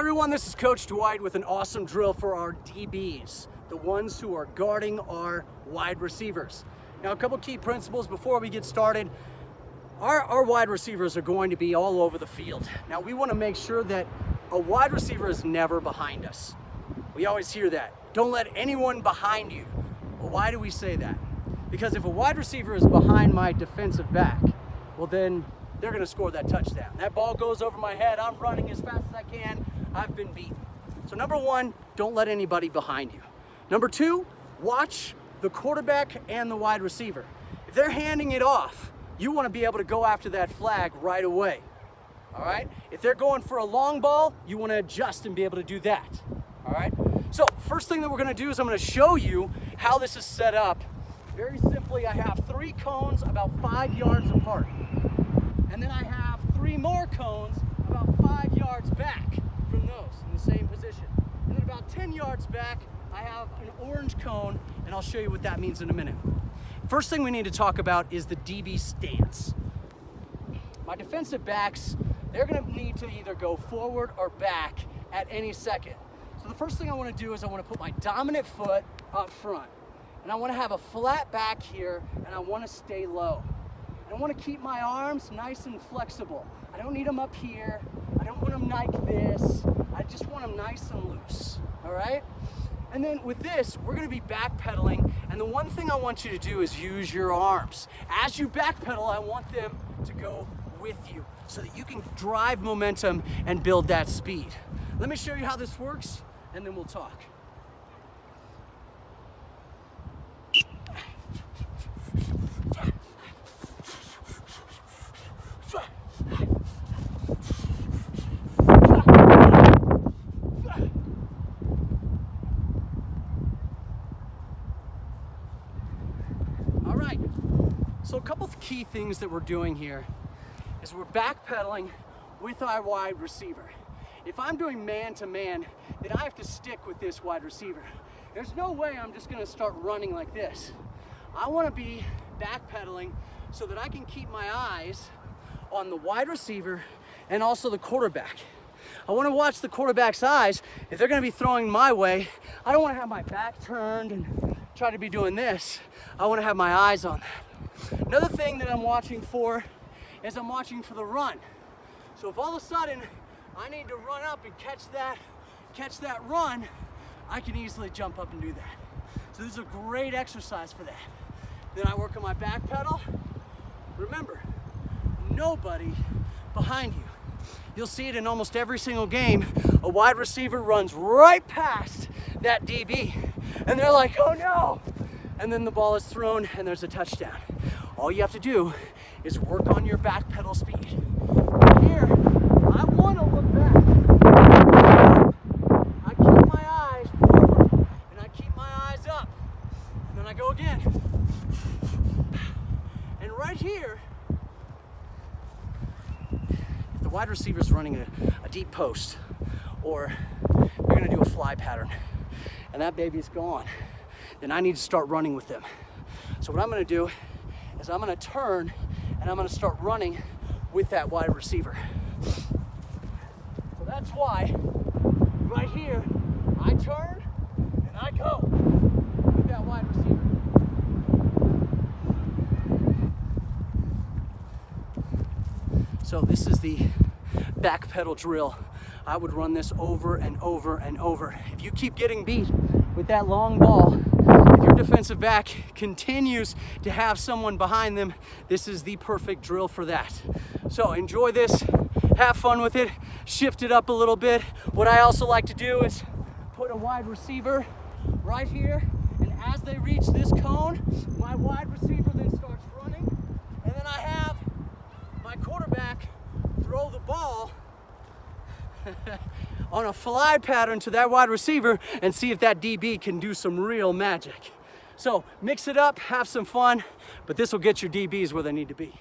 everyone, this is Coach Dwight with an awesome drill for our DBs, the ones who are guarding our wide receivers. Now, a couple key principles before we get started. Our wide receivers are going to be all over the field. Now, we want to make sure that a wide receiver is never behind us. We always hear that. Don't let anyone behind you. Well, why do we say that? Because if a wide receiver is behind my defensive back, well then they're going to score that touchdown. That ball goes over my head. I'm running as fast as I can. I've been beaten. So number one, don't let anybody behind you. Number two, watch the quarterback and the wide receiver. If they're handing it off, you want to be able to go after that flag right away. All right? If they're going for a long ball, you want to adjust and be able to do that. All right? So first thing that we're going to do is I'm going to show you how this is set up. Very simply, I have 3 cones about 5 yards apart. And then I have 3 more cones about 5 yards back from those in the same position. And then about 10 yards back, I have an orange cone, and I'll show you what that means in a minute. First thing we need to talk about is the DB stance. My defensive backs, they're going to need to either go forward or back at any second. So the first thing I want to do is I want to put my dominant foot up front. And I want to have a flat back here, and I want to stay low. And I want to keep my arms nice and flexible. I don't need them up here. I don't want them like this. I just want them nice and loose, all right? And then with this, we're going to be backpedaling. And the one thing I want you to do is use your arms. As you backpedal, I want them to go with you so that you can drive momentum and build that speed. Let me show you how this works, and then we'll talk. All right, so a couple of key things that we're doing here is we're backpedaling with our wide receiver. If I'm doing man-to-man, then I have to stick with this wide receiver. There's no way I'm just gonna start running like this. I wanna be backpedaling so that I can keep my eyes on the wide receiver and also the quarterback. I wanna watch the quarterback's eyes. If they're gonna be throwing my way, I don't wanna have my back turned and try to be doing this. I wanna have my eyes on that. Another thing that I'm watching for is I'm watching for the run. So if all of a sudden I need to run up and catch that run, I can easily jump up and do that. So this is a great exercise for that. Then I work on my back pedal. Remember, nobody behind you. You'll see it in almost every single game. A wide receiver runs right past that DB, and they're like, oh no! And then the ball is thrown and there's a touchdown. All you have to do is work on your back pedal speed. Here, I want to look back. I keep my eyes forward and I keep my eyes up. And then I go again. And right here, if the wide receiver's running a deep post, or they're gonna do a fly pattern, and that baby's gone, then I need to start running with them. So what I'm gonna do is I'm gonna turn and I'm gonna start running with that wide receiver. So that's why right here, I turn and I go with that wide receiver. So this is the back pedal drill. I would run this over and over and over. If you keep getting beat with that long ball, if your defensive back continues to have someone behind them, this is the perfect drill for that. So enjoy this, have fun with it, shift it up a little bit. What I also like to do is put a wide receiver right here, and as they reach this cone, my wide receiver then starts running, and then I have my quarterback throw the ball on a fly pattern to that wide receiver and see if that DB can do some real magic. So mix it up, have some fun, but this will get your DBs where they need to be.